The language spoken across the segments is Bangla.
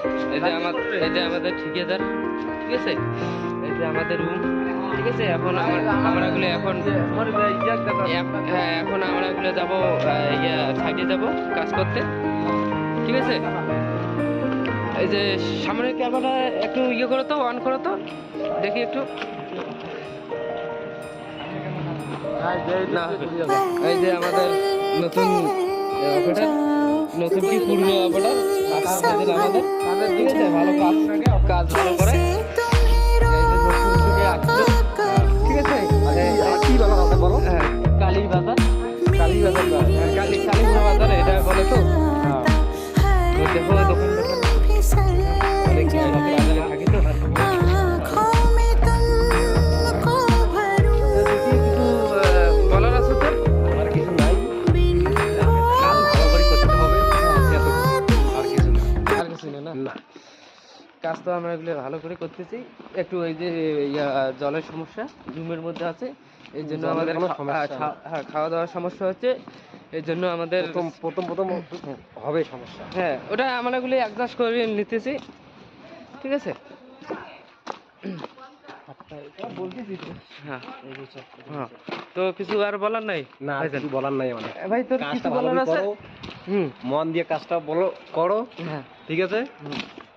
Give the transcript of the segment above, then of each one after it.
এই যে আমাদের ঠিকাদার, ঠিক আছে, এই যে আমাদের রুম, ঠিক আছে। এখন আমরা এগুলো এখন আমরা এগুলো যাবো সাইডে যাব কাজ করতে, ঠিক আছে। এই যে সামনের ক্যামেরাটা একটু ইয়ে করো তো, অন করো তো, দেখি একটু। না, এই যে আমাদের নতুন অপারেটর, নতুন কি পুরনো অপারেটর আমাদের, ঠিক আছে, ভালো কাজ ভালো করে। ঠিক আছে, কি বলো কথা বলো? কালী বাজার, কালীপুরা বাজার এটা বলে তো। তো দেখো দোকানটা অনেক বাজারে থাকি তো, কিছু বলার আছে তো? আর কিছু নাই, কাজ ভালো করে করতে হবে, আর কিছু না। আর কিছু না। না, কাজ তো আমরা এগুলো ভালো করে করতেছি। একটু এই যে জলের সমস্যা রুমের মধ্যে আছে, এই জন্য জলের আমাদের কোনো সমস্যা না। খাওয়া দাওয়ার সমস্যা হচ্ছে, এই জন্য আমাদের প্রথম হবে সমস্যা। হ্যাঁ, ওটা আমরা এগুলো অ্যাডজাস্ট করে নিতেছি, ঠিক আছে। হ্যাঁ হ্যাঁ, তো কিছু আর বলার নাই না, আর কিছু বলার নাই আমাদের। ভাই, তোর কিছু কাজটা ভালো বলার করে আছে? করো, হুম, মন দিয়ে কাজটা করো, হ্যাঁ, ঠিক আছে।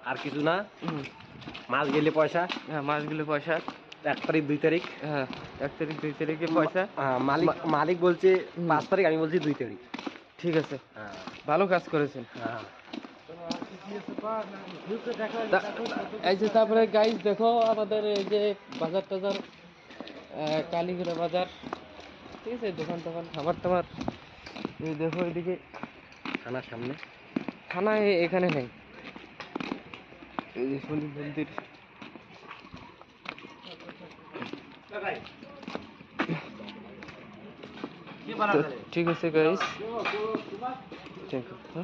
আর কিছু না, হুম, মাস গেলে পয়সা, হ্যাঁ, মাসগুলো পয়সা, 1 তারিখ 2 তারিখ। হ্যাঁ, 1 তারিখ 2 তারিখে পয়সা। মালিক বলছে 5 তারিখ, আমি বলছি 2 তারিখ। ঠিক আছে, হ্যাঁ ভালো কাজ করেছেন। হ্যাঁ। এই যে তারপরে গাইজ দেখো আমাদের এই যে বাজার টাজার, কালীঘোড়া বাজার, ঠিক আছে, দোকান টোকান খাবার টাবার। এই দেখো এদিকে থানার সামনে। থানা এখানে নেই, এই যে শনি মন্দির। তো ঠিক আছে গাইজ, থ্যাংক ইউ।